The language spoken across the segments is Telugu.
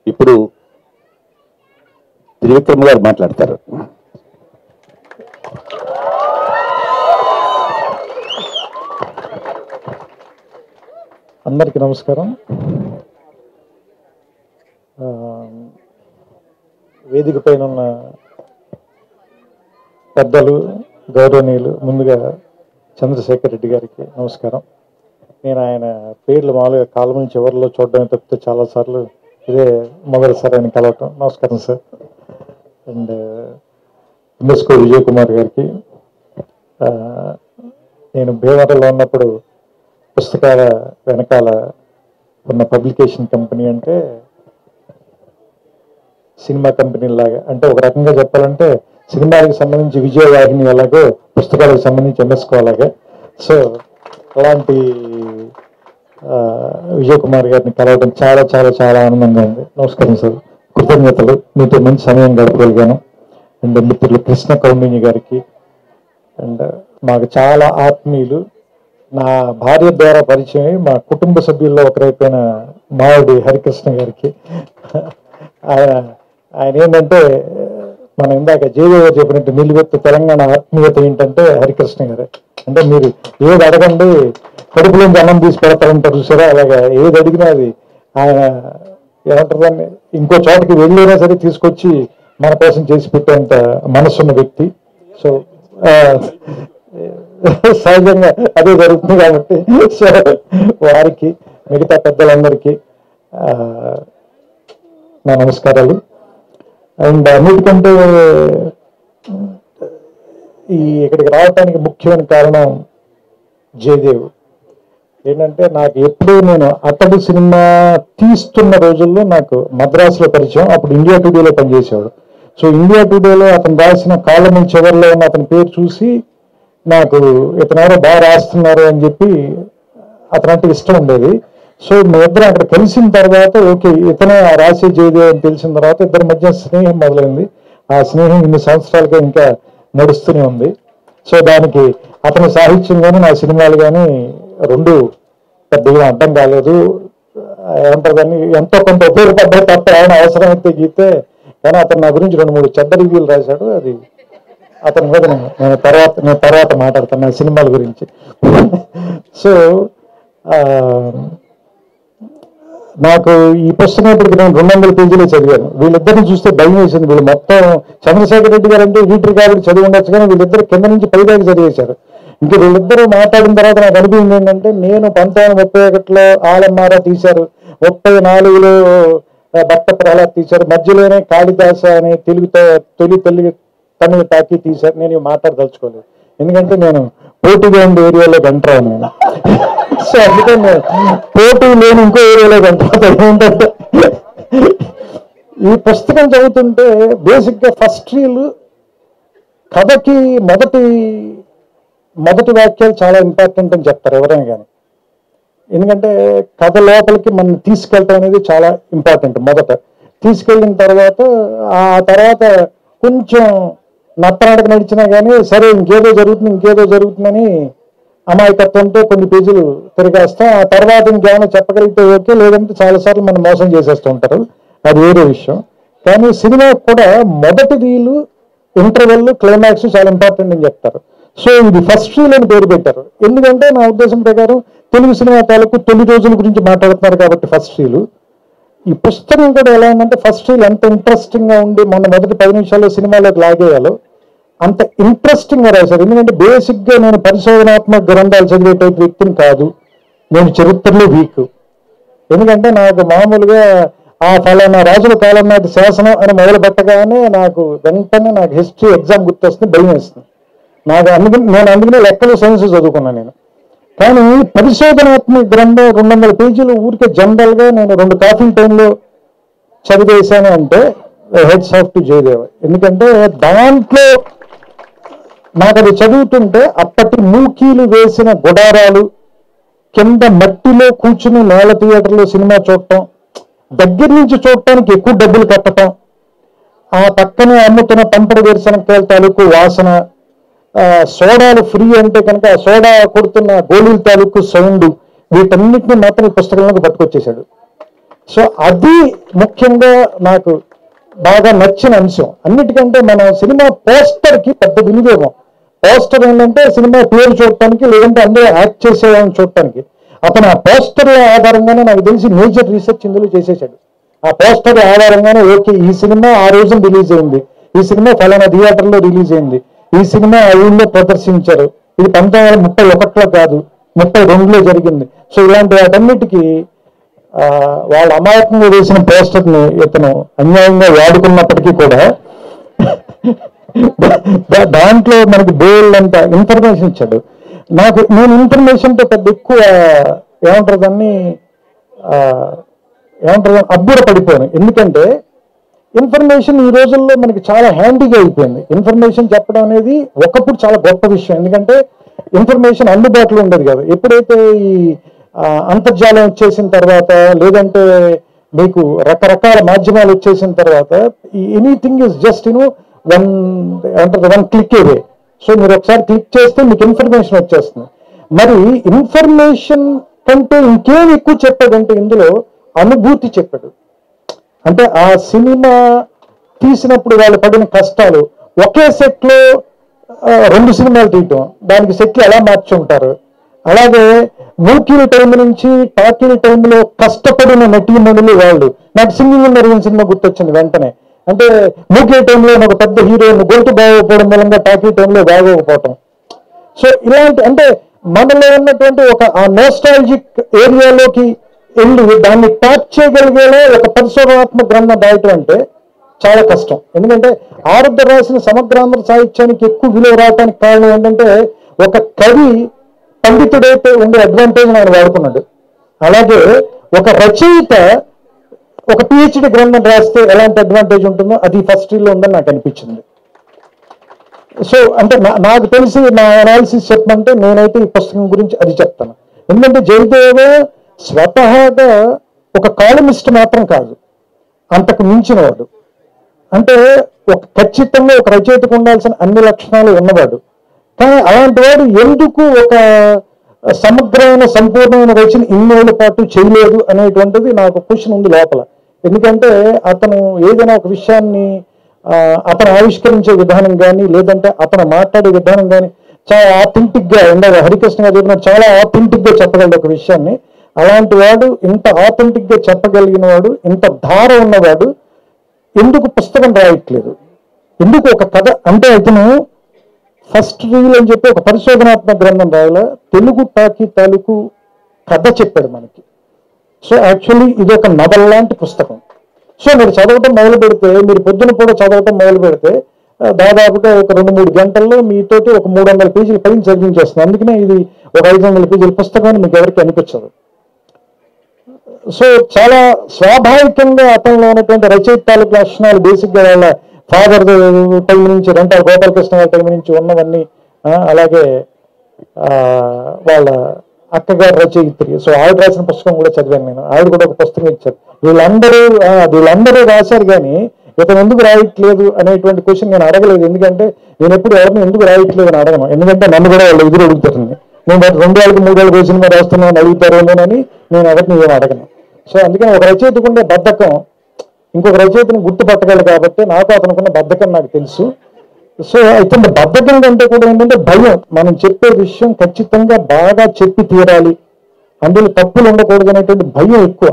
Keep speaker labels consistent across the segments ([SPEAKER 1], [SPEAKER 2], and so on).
[SPEAKER 1] ఇప్పుడు త్రివిక్రమ్ గారు మాట్లాడతారు.
[SPEAKER 2] అందరికీ నమస్కారం. వేదిక పైన ఉన్న పెద్దలు, గౌరవనీయులు, ముందుగా చంద్రశేఖర్ రెడ్డి గారికి నమస్కారం. నేను ఆయన పేర్లు మామూలుగా కాలం చివరిలో చూడడమే తప్పితే చాలాసార్లు ఇదే మొదటిసారి ఆయన కలవటం. నమస్కారం sir. And UNESCO Vijay Kumar గారికి, నేను భీమవరంలో ఉన్నప్పుడు పుస్తకాల వెనకాల ఉన్న పబ్లికేషన్ కంపెనీ అంటే సినిమా కంపెనీ లాగా, అంటే ఒక రకంగా చెప్పాలంటే సినిమాలకు సంబంధించి విజయవాహిని ఎలాగో పుస్తకాలకు సంబంధించి యునెస్కో అలాగే. సో అలాంటి విజయ్ కుమార్ గారిని కలవడం చాలా చాలా చాలా ఆనందంగా ఉంది. నమస్కారం సార్, కృతజ్ఞతలు. మీతో మంచి సమయం గడపగలిగాను. అండ్ మిత్రులు కృష్ణ కౌండిన్య గారికి, అండ్ మాకు చాలా ఆత్మీయులు, నా భార్య ద్వారా పరిచయం, మా కుటుంబ సభ్యుల్లో ఒకరైపోయిన మావిడి హరికృష్ణ గారికి. ఆయన ఏంటంటే మనం ఇందాక జయదేవ చెప్పినట్టు నిలువెత్తు తెలంగాణ ఆత్మీయత ఏంటంటే హరికృష్ణ గారే. అంటే మీరు ఏది అడగండి కడుపులోంచి అన్నం తీసి పెడతారంటారు చూసారా, అలాగా ఏది అడిగినా అది ఆయన ఏమంటారు, ఇంకో చోటకి వెళ్ళైనా సరే తీసుకొచ్చి మన కోసం చేసి పెట్టేంత మనసున్న వ్యక్తి. సో సహజంగా అదే జరుగుతుంది కాబట్టి సో వారికి, మిగతా పెద్దలందరికీ నా నమస్కారాలు. అండ్ అన్నిటికంటే ఇక్కడికి రావడానికి ముఖ్యమైన కారణం జయదేవ్. ఏంటంటే నాకు ఎప్పుడు నేను అతడు సినిమా తీస్తున్న రోజుల్లో నాకు మద్రాసులో పరిచయం. అప్పుడు ఇండియా టుడేలో పనిచేసేవాడు. సో ఇండియా టుడేలో అతను రాసిన కాలం చివరిలో ఉన్న అతని పేరు చూసి నాకు ఇతనెవరో బాగా రాస్తున్నారు అని చెప్పి అతనంటే ఇష్టం ఉండేది. సో మేమిద్దరం అక్కడ కలిసిన తర్వాత ఓకే ఇతనే రాసే జయదేవ్ అని తెలిసిన తర్వాత ఇద్దరి మధ్య స్నేహం మొదలైంది. ఆ స్నేహం ఇన్ని సంవత్సరాలుగా ఇంకా నడుస్తూనే ఉంది. సో దానికి అతని సాహిత్యం కానీ నా సినిమాలు కానీ రెండు పెద్దగా అర్థం కాలేదు. ఏమంటారు దాన్ని, ఎంతో కొంత ఉపయోగపడ్డాయి తప్ప ఏమైనా అవసరమైతే గీతే. కానీ అతను నా గురించి 2-3 చెడ్డ రివ్యూలు రాశాడు. అది అతని మీద నేను తర్వాత మాట్లాడతాను నా సినిమాల గురించి. సో నాకు ఈ పుస్తకం ఇప్పటికి నేను 200 పేజీలే చదివాను. వీళ్ళిద్దరిని చూస్తే భయం వేసింది. వీళ్ళు మొత్తం చంద్రశేఖర్ రెడ్డి గారు అంటే వీటి కాబట్టి చదివి ఉండొచ్చు, కానీ వీళ్ళిద్దరు కింద నుంచి పైదాకా చదివేశారు. ఇంకా వీళ్ళిద్దరూ మాట్లాడిన తర్వాత నాకు అనిపించింది ఏంటంటే, నేను 1931లో ఆలమ్మారా తీశారు, 34లో భక్త ప్రహ్లాద్ తీశారు, మధ్యలోనే కాళిదాస అనే తొలి తమిళ టాకీ తీశారు. నేను ఇవి మాట్లాడదలుచుకోలేదు, ఎందుకంటే నేను పోటీగా ఉండే ఏరియాలోకి ఎంటర్ అయ్యాను నేను. సో అందుకని నేను పోటీ లేని ఇంకో ఏరియాలోకి ఎంటర్ ఏంటంటే, ఈ పుస్తకం చదువుతుంటే బేసిక్గా ఫస్ట్ రీల్ కథకి మొదటి వాక్యాలు చాలా ఇంపార్టెంట్ అని చెప్తారు ఎవరైనా కానీ. ఎందుకంటే కథ లోపలికి మనం తీసుకెళ్ళటం అనేది చాలా ఇంపార్టెంట్. మొదట తీసుకెళ్ళిన తర్వాత ఆ తర్వాత కొంచెం నత్తనాడక నడిచినా కానీ సరే ఇంకేదో జరుగుతుందని అమాయకత్వంతో కొన్ని పేజీలు తిరిగేస్తాం. ఆ తర్వాత ఇంకేమైనా చెప్పగలిగితే ఓకే, లేదంటే చాలాసార్లు మనం మోసం చేసేస్తూ ఉంటారు, అది వేరే విషయం. కానీ సినిమా కూడా మొదటి రీలు, ఇంటర్వెల్, క్లైమాక్స్ చాలా ఇంపార్టెంట్ అని చెప్తారు. సో ఇది ఫస్ట్ రీల్ అని పేరు పెట్టారు. ఎందుకంటే నా ఉద్దేశం ప్రకారం తెలుగు సినిమా తాలూకు తొలి రోజుల గురించి మాట్లాడుతున్నారు కాబట్టి ఫస్ట్ రీలు. ఈ పుస్తకం కూడా ఎలా ఉందంటే ఫస్ట్ రీల్ ఎంత ఇంట్రెస్టింగ్గా ఉండి మొదటి 10 నిమిషాల్లో సినిమాలోకి లాగేయాలో అంత ఇంట్రెస్టింగ్గా రాశారు. ఎందుకంటే బేసిక్గా నేను పరిశోధనాత్మక గ్రంథాలు చదివే టైప్ వ్యక్తిని కాదు, నేను చరిత్రలో వీక్. ఎందుకంటే నాకు మామూలుగా ఆ ఫలానా రాజుల కాలం నాటి శాసనం అని మొదలు పెట్టగానే వెంటనే నాకు హిస్టరీ ఎగ్జామ్ గుర్తొస్తుంది, భయం వేస్తుంది నాకు. నేను అందుకనే లెక్కలు సైన్స్ చదువుకున్నాను నేను. కానీ పరిశోధనాత్మక గ్రంథం 200 పేజీలు ఊరికే జనరల్గా నేను 2 కాఫీ టైంలో చదివేశాను అంటే హెడ్స్ ఆఫ్ టు జయదేవ్. ఎందుకంటే దాంట్లో నాకు అది చదువుతుంటే అప్పటి మూకీలు వేసిన గుడారాలు, కింద మట్టిలో కూర్చుని నేల థియేటర్లో సినిమా చూడటం, దగ్గర నుంచి చూడటానికి ఎక్కువ డబ్బులు కట్టడం, ఆ పక్కనే అమ్ముతున్న పంపడి వేరుశనక్కాయల తాలూకు వాసన, సోడాలు ఫ్రీ అంటే కనుక ఆ సోడా కొడుతున్న గోళీల తాలూకు సౌండ్, వీటన్నిటిని మాత్రం ఈ పుస్తకంలోకి పట్టుకొచ్చేశాడు. సో అది ముఖ్యంగా నాకు బాగా నచ్చిన అంశం. అన్నిటికంటే మన సినిమా పోస్టర్కి పెద్ద వినియోగం. పోస్టర్ ఏంటంటే సినిమా పేరు చూడటానికి, లేదంటే అందరూ యాక్ట్ చేసేవాళ్ళని చూడటానికి. అతను ఆ పోస్టర్ ఆధారంగానే నాకు తెలిసి మేజర్ రీసెర్చ్ ఇందులో చేసేసాడు. ఆ పోస్టర్ ఆధారంగానే ఓకే ఈ సినిమా ఆ రోజున రిలీజ్ అయింది, ఈ సినిమా ఫలానా థియేటర్లో రిలీజ్ అయింది, ఈ సినిమా ఆ ఊళ్ళో ప్రదర్శించారు, ఇది 1931లో కాదు 32లో జరిగింది. సో ఇలాంటి వాటన్నిటికీ వాళ్ళ అమాయకంగా వేసిన పోస్టర్ని ఇతను అన్యాయంగా వాడుకున్నప్పటికీ కూడా దాంట్లో మనకి బోల్డ్ అంత ఇన్ఫర్మేషన్ ఇచ్చాడు. నేను ఇన్ఫర్మేషన్తో పెద్ద ఎక్కువ ఏమంటారు అబ్బుర పడిపోయాను. ఎందుకంటే ఇన్ఫర్మేషన్ ఈ రోజుల్లో మనకి చాలా హ్యాండీగా అయిపోయింది. ఇన్ఫర్మేషన్ చెప్పడం అనేది ఒకప్పుడు చాలా గొప్ప విషయం, ఎందుకంటే ఇన్ఫర్మేషన్ అందుబాటులో ఉండేది కదా. ఎప్పుడైతే ఈ అంతర్జాలం వచ్చేసిన తర్వాత, లేదంటే మీకు రకరకాల మాధ్యమాలు వచ్చేసిన తర్వాత, ఈ anything is just one click away. So మీరు ఒకసారి క్లిక్ చేస్తే మీకు ఇన్ఫర్మేషన్ వచ్చేస్తుంది. మరి ఇన్ఫర్మేషన్ కంటే ఇంకేం ఎక్కువ చెప్పాడంటే ఇందులో అనుభూతి చెప్పాడు. అంటే ఆ సినిమా తీసినప్పుడు వాళ్ళు పడిన కష్టాలు, ఒకే సెట్లో 2 సినిమాలు తీయటం, దానికి సెట్లు ఎలా మార్చుంటారు, అలాగే మూకీల టైం నుంచి టాకీల టైంలో కష్టపడిన నటీమణులు వాళ్ళు. నాకు సింగింగ్ మెరుగైన సినిమా గుర్తొచ్చింది వెంటనే. అంటే మూకీ టైంలో ఒక పెద్ద హీరోయిన్ గొంతు బాగోకపోవడం మూలంగా టాకీ టైంలో బాగోకపోవటం. సో ఇలాంటి అంటే మనలో ఉన్నటువంటి ఒక ఆ నోస్టాలజిక్ ఏరియాలోకి వెళ్ళి దాన్ని ట్యాప్ చేయగలిగేలా ఒక పరిశోధనాత్మక గ్రంథం రాయటం అంటే చాలా కష్టం. ఎందుకంటే ఆరుద్ర రాసిన సమగ్రాంధ్ర సాహిత్యానికి ఎక్కువ విలువ రావడానికి కారణం ఏంటంటే ఒక కవి పండితుడైతే ఉండే అడ్వాంటేజ్ ఆయన వాడుకున్నాడు. అలాగే ఒక రచయిత ఒక పిహెచ్డి గ్రంథం రాస్తే ఎలాంటి అడ్వాంటేజ్ ఉంటుందో అది ఫస్ట్ లో ఉందని నాకు అనిపించింది. సో అంటే నాకు తెలిసి నా అనాలిసిస్ చెప్పమంటే నేనైతే ఈ పుస్తకం గురించి అది చెప్తాను. ఎందుకంటే జయదేవ స్వతహాగా ఒక కాలమిస్ట్ మాత్రం కాదు, అంతకు మించిన వాడు. అంటే ఖచ్చితంగా ఒక రచయితకు ఉండాల్సిన అన్ని లక్షణాలు ఉన్నవాడు. కానీ అలాంటి వాడు ఎందుకు ఒక సమగ్రమైన సంపూర్ణమైన రచన ఇన్నేళ్ల పాటు చేయలేదు అనేటువంటిది నాకు క్వశ్చన్ ఉంది లోపల. ఎందుకంటే అతను ఏదైనా ఒక విషయాన్ని అతను ఆవిష్కరించే విధానం కానీ, లేదంటే అతను మాట్లాడే విధానం కానీ చాలా ఆథెంటిక్గా ఉండదు. హరికృష్ణ గారు చెప్పినట్టు చాలా ఆథెంటిక్గా చెప్పగలడు ఒక విషయాన్ని. అలాంటి వాడు, ఇంత ఆథెంటిక్గా చెప్పగలిగిన వాడు, ఇంత ధార ఉన్నవాడు ఎందుకు పుస్తకం రాయట్లేదు? ఎందుకు ఒక కథ అంటే అతను ఫస్ట్ రీల్ అని చెప్పి ఒక పరిశోధనాత్మక గ్రంథం రాయాల తెలుగు టాకీ తాలూకు కథ చెప్పాడు మనకి. సో యాక్చువల్లీ ఇది ఒక నవల్ లాంటి పుస్తకం. సో మీరు చదవటం మొదలు పెడితే, మీరు పొద్దున కూడా చదవటం మొదలు పెడితే దాదాపుగా ఒక 2-3 గంటల్లో మీతోటి ఒక 300 పేజీల పైన చదివించేస్తుంది. అందుకనే ఇది ఒక 500 పేజీల పుస్తకం మీకు ఎవరికి అనిపించదు. సో చాలా స్వాభావికంగా అతనిలో ఉన్నటువంటి రచయిత తాలూకు లక్షణాలు బేసిక్గా వాళ్ళ ఫాదర్ టైం నుంచి, రెంటాల గోపాలకృష్ణ గారి టైం నుంచి ఉన్నవన్నీ, అలాగే వాళ్ళ అక్కగారు రచయిత్రి. సో ఆవిడ రాసిన పుస్తకం కూడా చదివాను నేను. ఆవిడ కూడా ఒక పుస్తకం ఇచ్చారు. వీళ్ళందరూ రాశారు, కానీ ఇతను ఎందుకు రాయట్లేదు అనేటువంటి క్వశ్చన్ నేను అడగలేదు. ఎందుకంటే నేను ఎప్పుడు ఎవరిని ఎందుకు రాయట్లేదు అని అడగను. ఎందుకంటే నన్ను కూడా వాళ్ళు ఎదురు అడుగుతారండి. నేను 2 ఏళ్ళకి 3 ఏళ్ళకి సినిమా రాస్తున్నాను అడుగుతారేమోనని నేను ఎవరిని ఏమో అడగను. సో అందుకని ఒక రచయితకు ఉండే బద్ధకం ఇంకొక రచయితను గుర్తుపట్టగలరు కాబట్టి నాకు అతనుకున్న బద్ధకం నాకు తెలుసు. సో అయితే బద్ధకం కంటే కూడా ఏంటంటే భయం. మనం చెప్పే విషయం ఖచ్చితంగా బాగా చెప్పి తీరాలి, అందులో తప్పులు ఉండకూడదు అనేటువంటి భయం ఎక్కువ.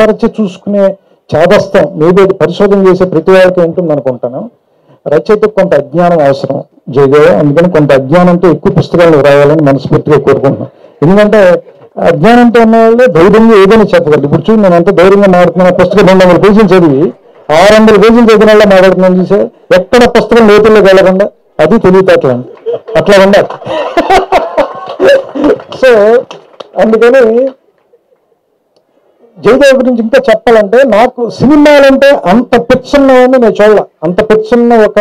[SPEAKER 2] తరచి చూసుకునే చాదస్తం మేబీ పరిశోధన చేసే ప్రతి వారికి ఉంటుంది అనుకుంటాను. రచయితకు కొంత అజ్ఞానం అవసరం జయదేవ. అందుకని కొంత అజ్ఞానంతో ఎక్కువ పుస్తకాలు రాయాలని మనస్ఫూర్తిగా కోరుకుంటున్నాను. ఎందుకంటే అజ్ఞానంతో ఉన్న వాళ్ళే ధైర్యంగా ఏదైనా చెప్పగలరు. ఇప్పుడు చూడండి, నేను ఎంత ధైర్యంగా మాట్లాడుతున్నా. పుస్తకం 200 పేజీలు చదివి 600 పేజీలు చదివిన వాళ్ళ మాట్లాడుతున్నాను చూసే. ఎక్కడ పుస్తకం లోతుల్లోకి వెళ్ళకుండా అది తెలివితేటలు అట్లా ఉండాలి. సో అందుకని జయదేవ్ గురించి ఇంకా చెప్పాలంటే, నాకు సినిమాలంటే అంత పిచ్చున్నవాడిని నేను చూడాల. అంత పిచ్చున్న ఒక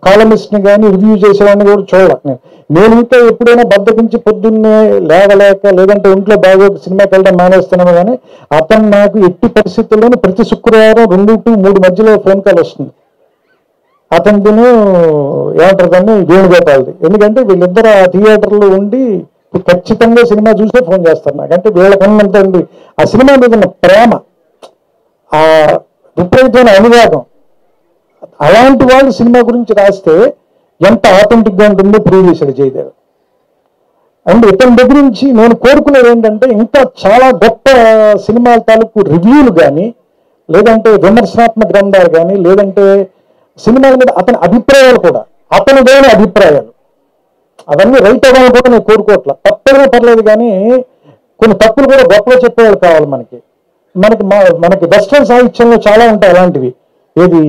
[SPEAKER 2] కాలమిస్ట్ని కానీ రివ్యూ చేసేవాడిని కూడా చూడాల. నేను ఇంకా ఎప్పుడైనా బద్దకించి పొద్దున్నే లేవలేక, లేదంటే ఒంట్లో బాగా సినిమాకి వెళ్ళడం మానేస్తున్నాను. కానీ అతను నాకు ఎట్టి పరిస్థితుల్లోనూ ప్రతి శుక్రవారం 2 to 3 మధ్యలో ఫోన్ కాల్ వస్తుంది. అతనిదిను ఏమంటారు దాన్ని వేణుగోపాల్ది. ఎందుకంటే వీళ్ళిద్దరు ఆ థియేటర్లో ఉండి ఖచ్చితంగా సినిమా చూస్తే ఫోన్ చేస్తారు నాకు. అంటే వీళ్ళకి ఉన్నంత ఆ సినిమా మీద ఉన్న ప్రేమ, ఆ విపరీతమైన అనురాగం. అలాంటి వాళ్ళు సినిమా గురించి రాస్తే ఎంత ఆథెంటిక్గా ఉంటుందో ప్రూవ్ చేశాడు జయదేవ్. అండ్ ఇతని దగ్గర నుంచి నేను కోరుకునేది ఏంటంటే ఇంకా చాలా గొప్ప సినిమాల తాలూకు రివ్యూలు కానీ, లేదంటే విమర్శనాత్మక గ్రంథాలు కానీ, లేదంటే సినిమాల మీద అతని అభిప్రాయాలు కూడా, అతనిదైన అభిప్రాయాలు అవన్నీ రైట్ అవ్వాలని కూడా నేను కోరుకోవట్లా. తప్పైనా పర్లేదు, కానీ కొన్ని తప్పులు కూడా గొప్పగా చెప్పేవాళ్ళు కావాలి మనకి. మనకి వెస్ట్రన్ సాహిత్యంలో చాలా ఉంటాయి అలాంటివి. ఏది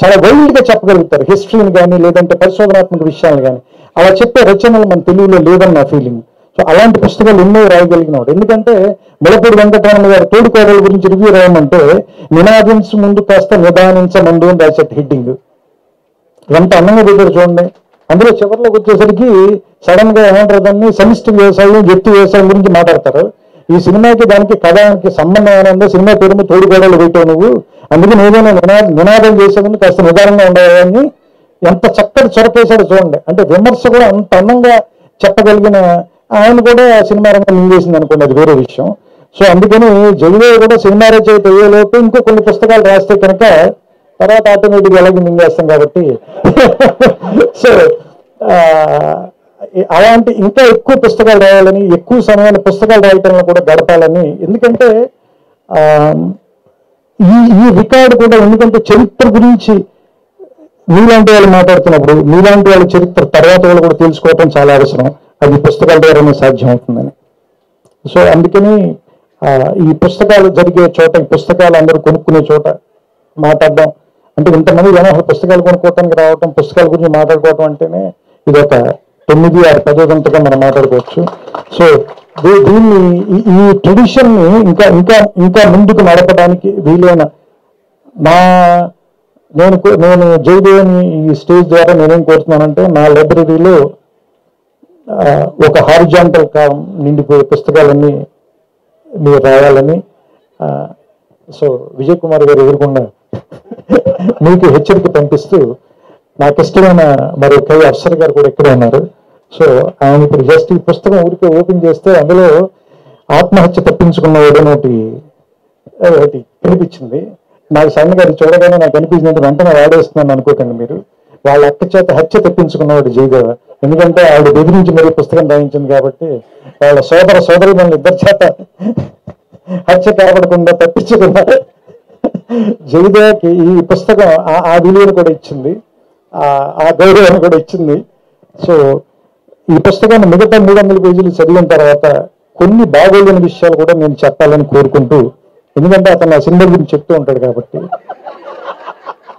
[SPEAKER 2] చాలా వైల్డ్గా చెప్పగలుగుతారు హిస్టరీని కానీ, లేదంటే పరిశోధనాత్మక విషయాలు కానీ. అలా చెప్పే రచనలు మన తెలుగులో లేదని నా ఫీలింగ్. సో అలాంటి పుస్తకాలు ఎన్నో రాయగలిగినాడు. ఎందుకంటే ములపూడి వెంకటరమణ గారు తోడుకోడల గురించి రివ్యూ రాయమంటే నినాదించు ముందు కాస్త నిదానించమందు అని రాసేట హెడ్డింగ్. ఎంత అందంగా పెట్టారు చూడండి. అందులో చివరిలోకి వచ్చేసరికి సడన్ గా ఏమంటారు, దాన్ని సమిష్టి వ్యవసాయం, వ్యక్తి వ్యవసాయం గురించి మాట్లాడతారు. ఈ సినిమాకి దానికి కథానికి సంబంధం ఏమైనా సినిమా పేరు తోడుకోడలు పెట్టావు నువ్వు, అందుకే నేనేమైనా నినాదం చేసేదని కాస్త నిదానంగా ఉండేవాడిని. ఎంత చక్కటి చొరకేశాడు చూడండి. అంటే విమర్శ కూడా అంత అందంగా చెప్పగలిగిన ఆయన కూడా సినిమా రంగం మింగేసింది అనుకోండి, అది వేరే విషయం. సో అందుకని జయదేవ్ కూడా సినిమా రచయిత అయ్యేలోపు ఇంకో కొన్ని పుస్తకాలు రాస్తే కనుక తర్వాత ఆటోమేటిక్గా ఎలాగే మింగేస్తాం కాబట్టి సో అలాంటి ఇంకా ఎక్కువ పుస్తకాలు రాయాలని, ఎక్కువ సమయాన్ని పుస్తకాలు రాయటంలో కూడా గడపాలని. ఎందుకంటే ఈ రికార్డు కూడా, ఎందుకంటే చరిత్ర గురించి మీలాంటి వాళ్ళు మాట్లాడుతున్నప్పుడు మీలాంటి వాళ్ళ చరిత్ర తర్వాత వాళ్ళు కూడా తెలుసుకోవటం చాలా అవసరం. అది పుస్తకాల ద్వారానే సాధ్యం అవుతుందని. సో అందుకని ఈ పుస్తకాలు జరిగే చోట, ఈ పుస్తకాలు అందరూ కొనుక్కునే చోట మాట్లాడడం అంటే, ఇంతమంది జనాలు పుస్తకాలు కొనుక్కోవటానికి రావటం, పుస్తకాల గురించి మాట్లాడుకోవటం అంటేనే ఇది ఒక 9-10 గంటగా మనం మాట్లాడుకోవచ్చు. సో దీన్ని ఈ ట్రెడిషన్ని ఇంకా ఇంకా ఇంకా ముందుకు నడపడానికి వీలైన నేను జయదేవ్ని ఈ స్టేజ్ ద్వారా నేనేం కోరుతున్నానంటే, నా లైబ్రరీలో ఒక హారిజాంటల్ కాలం నిండిపోయే పుస్తకాలన్నీ మీరు రాయాలని. సో విజయ్ కుమార్ గారు ఎదుర్కొన్న మీకు హెచ్చరిక పంపిస్తూ, నాకు ఇష్టమైన మరి కై అఫ్సర్ గారు కూడా ఇక్కడే ఉన్నారు. సో ఆయన ఇప్పుడు జస్ట్ ఈ పుస్తకం ఊరికే ఓపెన్ చేస్తే అందులో ఆత్మహత్య తప్పించుకున్నవాడు ఒకటి కనిపించింది. నాకు సడన్గా అది చూడగానే నాకు అనిపించినట్టు వెంటనే వాడేస్తున్నాను అనుకోకండి మీరు. వాళ్ళ అక్క చేత హత్య తప్పించుకున్నవాడు జయదేవ్. ఎందుకంటే ఆవిడ బెదిరించి మరీ పుస్తకం రాయించింది కాబట్టి వాళ్ళ సోదరి మన ఇద్దరి చేత హత్య కాపాడకుండా తప్పించుకున్నారు. జయదేవ్కి ఈ పుస్తకం ఆ విలువను కూడా ఇచ్చింది, ఆ గౌరవాన్ని కూడా ఇచ్చింది. సో ఈ పుస్తకాన్ని మిగతా 300 పేజీలు చదివిన తర్వాత కొన్ని బాగోలేని విషయాలు కూడా నేను చెప్పాలని కోరుకుంటూ, ఎందుకంటే అతను ఆ సినిమా గురించి చెప్తూ ఉంటాడు కాబట్టి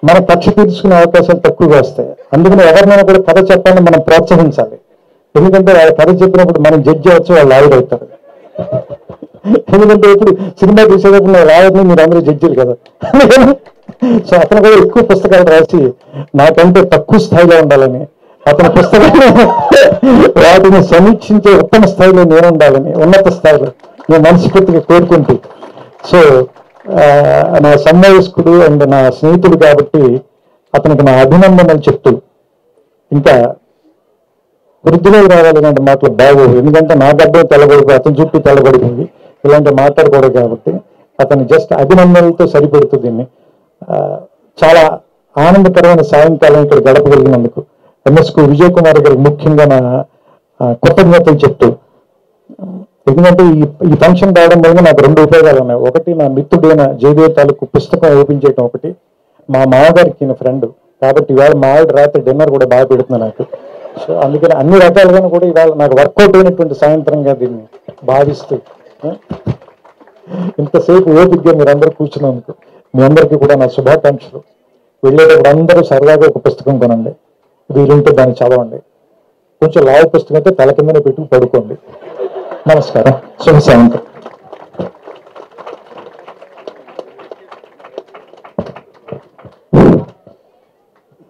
[SPEAKER 2] మన కక్ష తీర్చుకునే అవకాశాలు తక్కువగా వస్తాయి. అందుకని ఎవరినైనా కూడా కథ చెప్పాలని మనం ప్రోత్సహించాలి. ఎందుకంటే వాళ్ళ కథ చెప్పినప్పుడు మనం జడ్జి అవచ్చు, వాళ్ళు లాయర్ అవుతారు. ఎందుకంటే ఇప్పుడు సినిమా తీసేటప్పుడు లాయర్ని మీరు అందరూ జడ్జిలు కదా. సో అతను కూడా ఎక్కువ పుస్తకాలు రాసి నాకంటే తక్కువ స్థాయిలో ఉండాలని, అతని పుస్తకాలు వాటిని సమీక్షించే ఉత్తమ స్థాయిలో నేను ఉండాలని, ఉన్నత స్థాయిలో నేను మనస్ఫూర్తిగా కోరుకుంటూ, సో నా సన్వయస్కుడు అండ్ నా స్నేహితుడు కాబట్టి అతనికి నా అభినందనలు చెప్తూ, ఇంకా వృద్ధిలోకి రావాలి ఇలాంటి మాటలు బాగోదు. ఎందుకంటే నా గడ్డం తెల్లబడిపోయి అతని చుట్టూ తెల్లబడిపోయింది, ఇలాంటి మాట్లాడకూడదు కాబట్టి అతను జస్ట్ అభినందనలతో సరిపెడుతూ దీన్ని చాలా ఆనందకరమైన సాయంకాలం ఇక్కడ గడపగలిగినందుకు ఎంఎస్కు విజయ్ కుమార్ గారికి ముఖ్యంగా నా కృతజ్ఞతలు చెప్తూ, ఎందుకంటే ఈ ఫంక్షన్ రావడం వల్ల నాకు 2 ఉపయోగాలు ఉన్నాయి. ఒకటి, నా మిత్రుడైన జయదేవ్ తాలూకు పుస్తకం ఓపెన్ చేయడం ఒకటి, మా మామగారికి ఫ్రెండ్ కాబట్టి ఇవాళ మా ఆవిడ రాత్రి డిన్నర్ కూడా బాగా పెడుతుంది నాకు. సో అందుకని అన్ని రకాలుగాను కూడా ఇవాళ నాకు వర్కౌట్ అయినటువంటి సాయంత్రంగా దీన్ని భావిస్తూ, ఇంతసేపు ఓపికగా మీరందరూ కూర్చున్నందుకు మీ అందరికీ కూడా నా శుభాకాంక్షలు. వెళ్ళేటప్పుడు అందరూ సరదాగా ఒక పుస్తకం కొనండి, వీలుంటే దాన్ని చదవండి. కొంచెం లావు పుస్తకం అయితే తల కిందనే పెట్టుకు పడుకోండి. నమస్కారం, శుభ సాయంత్రం.